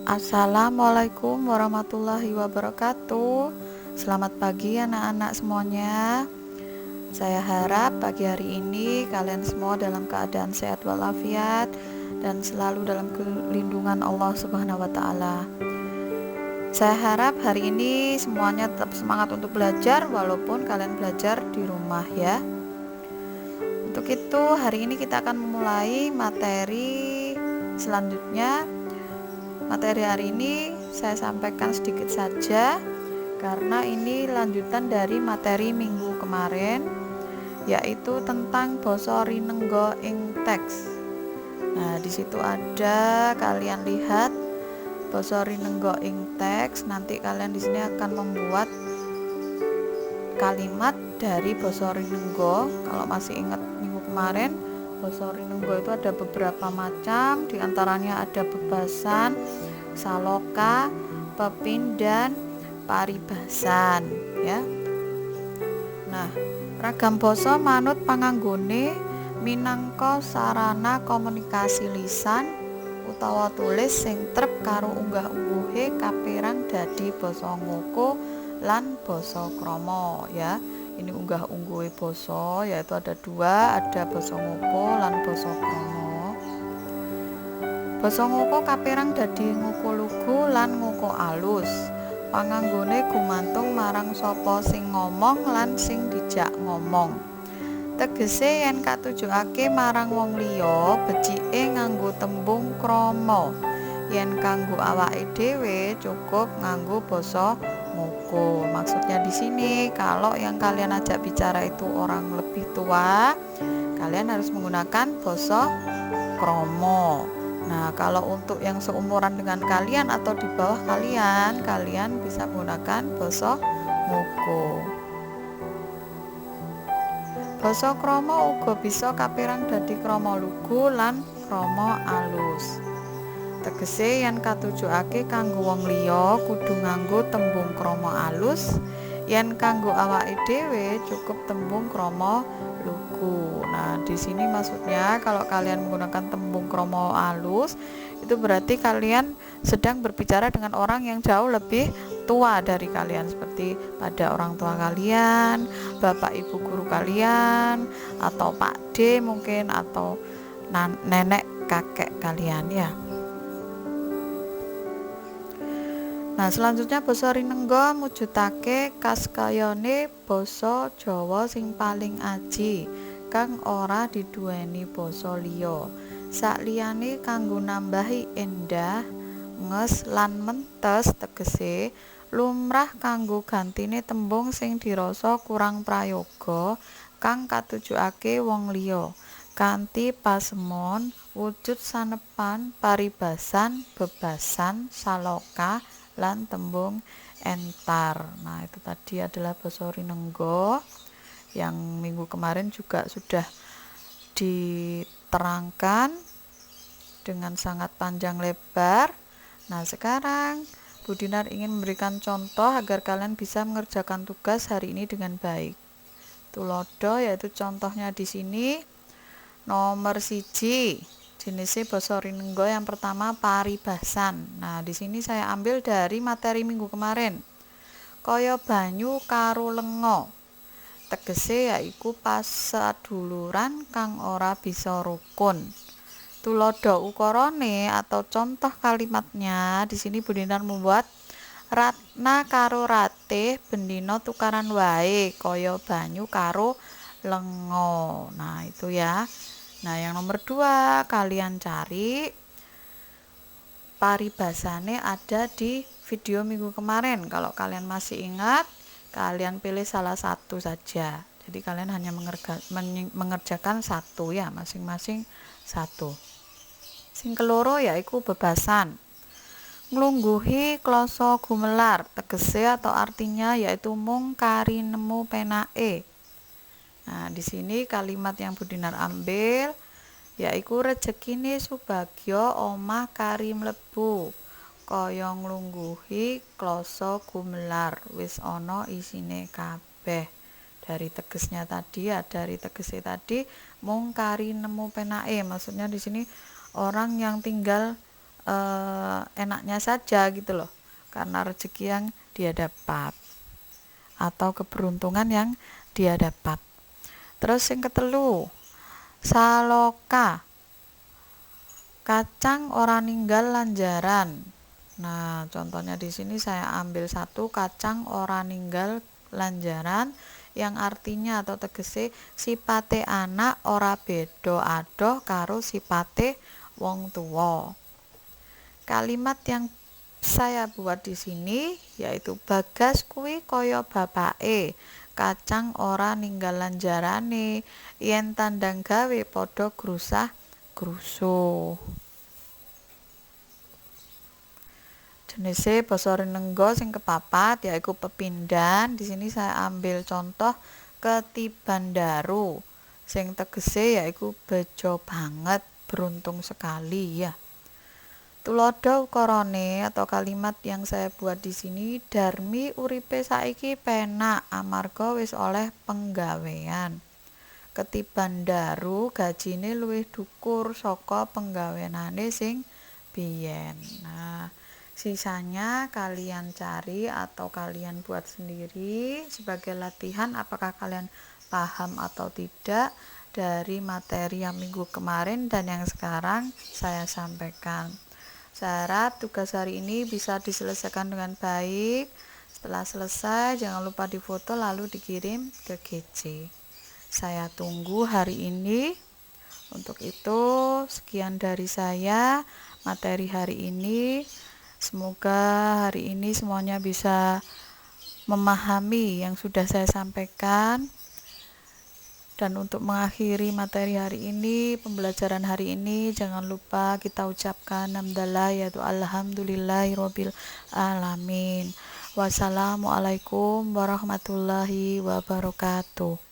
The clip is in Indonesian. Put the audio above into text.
Assalamualaikum warahmatullahi wabarakatuh. Selamat pagi anak-anak semuanya. Saya harap pagi hari ini kalian semua dalam keadaan sehat walafiat dan selalu dalam lindungan Allah Subhanahu wa taala. Saya harap hari ini semuanya tetap semangat untuk belajar walaupun kalian belajar di rumah ya. Untuk itu hari ini kita akan memulai materi selanjutnya. Materi hari ini saya sampaikan sedikit saja karena ini lanjutan dari materi minggu kemarin, yaitu tentang basa rinenggo ing teks. Nah, di situ ada, kalian lihat basa rinenggo ing teks. Nanti kalian di sini akan membuat kalimat dari basa rinenggo. Kalau masih ingat minggu kemarin, basa rinenggo itu ada beberapa macam, diantaranya ada bebasan, saloka, pepin, dan paribasan ya. Nah, ragam basa manut panganggone minangka sarana komunikasi lisan utawa tulis sing trep karo unggah-ungguhe kapérang dadi basa ngoko lan basa krama ya. Ini unggah-ungguhe basa yaitu ada dua, ada basa ngoko lan basa krama. Basa ngoko kapérang dadi ngoko lugu lan ngoko alus. Panganggone gumantung marang sapa sing ngomong lan sing dijak ngomong. Tegese yen katujukake marang wong liya, becike nganggo tembung krama. Yen kanggo awake dhewe cukup nganggo basa ngoko. Maksudnya di sini kalau yang kalian ajak bicara itu orang lebih tua, kalian harus menggunakan basa krama. Nah, kalau untuk yang seumuran dengan kalian atau di bawah kalian, kalian bisa menggunakan basa ngoko. Basa krama uga bisa kapérang dadi krama lugu lan krama alus. Tegese yen katujukake kanggo wong liya kudu nganggo tembung krama alus, yen kanggo awake dhewe cukup tembung krama lugu. Nah, di sini maksudnya kalau kalian menggunakan tembung krama alus, itu berarti kalian sedang berbicara dengan orang yang jauh lebih tua dari kalian, seperti pada orang tua kalian, bapak ibu guru kalian, atau Pak D mungkin, atau nenek kakek kalian ya. Nah, selanjutnya basa rinenggo mujudake kaskayane basa Jawa sing paling aji kang ora diduweni basa liya. Sakliyane kanggo nambahi endah, nges lan mentes tegese lumrah kanggo gantine tembung sing dirasa kurang prayoga kang katujukake wong liya. Kanthi pasemon, wujud sanepan, paribasan, bebasan, saloka, lan tembung entar. Nah, itu tadi adalah basa rinenggo yang minggu kemarin juga sudah diterangkan dengan sangat panjang lebar. Nah, sekarang Bu Dinar ingin memberikan contoh agar kalian bisa mengerjakan tugas hari ini dengan baik. Tulodo yaitu contohnya di sini. Nomor 1, jenisnya basa rinenggo yang pertama paribasan. Nah, di sini saya ambil dari materi minggu kemarin. Kaya banyu karo lenga. Tegese yaiku pasaduluran kang ora bisa rukun. Tulodo ukarane atau contoh kalimatnya di sini Bu Dinar membuat Ratna karo Ratih bendina tukaran wae kaya banyu karo lenga. Nah, itu ya. Nah, yang nomor 2, kalian cari paribasane ada di video minggu kemarin. Kalau kalian masih ingat, kalian pilih salah satu saja. Jadi kalian hanya mengerjakan satu ya, masing-masing satu. Sing keloro yaiku bebasan. Nglungguhi kloso gumelar, tegese atau artinya yaitu mung kari nemu penake. Nah, di sini kalimat yang Bu Dinar ambil yaiku rezekine Subagyo omah kari mlebu kaya nglungguhi kloso gumelar wis ana isine kabeh. Dari tegesnya tadi ya, dari tegese tadi mung kari nemu penake. Maksudnya di sini orang yang tinggal enaknya saja gitu loh, karena rezeki yang dia dapat atau keberuntungan yang dia dapat. Terus yang ketelu, saloka, kacang ora ninggal lanjaran. Nah, contohnya di sini saya ambil satu, kacang ora ninggal lanjaran, yang artinya atau tegese sipate anak ora bedo adoh karo sipate wong tuwa. Kalimat yang saya buat di sini yaitu Bagas kuwi kaya bapake, kacang ora ninggal lanjarane, yen tandang gawe padha grusah grusuh. Jenise basa Renenggo sing kepapat yaiku pepindhan. Di sini saya ambil contoh Ketibandaru sing tegese yaiku bejo banget, beruntung sekali ya. Tulodo ukarane atau kalimat yang saya buat di sini, Darmi uripe saiki penak amarga wis oleh penggawean. Ketibandaru gajine luwih dhukur saka penggaweanane sing biyen. Nah, sisanya kalian cari atau kalian buat sendiri sebagai latihan apakah kalian paham atau tidak dari materi yang minggu kemarin dan yang sekarang saya sampaikan. Saya harap tugas hari ini bisa diselesaikan dengan baik. Setelah selesai jangan lupa difoto lalu dikirim ke GC. Saya tunggu hari ini. Untuk itu sekian dari saya materi hari ini. Semoga hari ini semuanya bisa memahami yang sudah saya sampaikan. Dan untuk mengakhiri materi hari ini, pembelajaran hari ini, jangan lupa kita ucapkan hamdalah yaitu alhamdulillahirabbil alamin. Wassalamualaikum warahmatullahi wabarakatuh.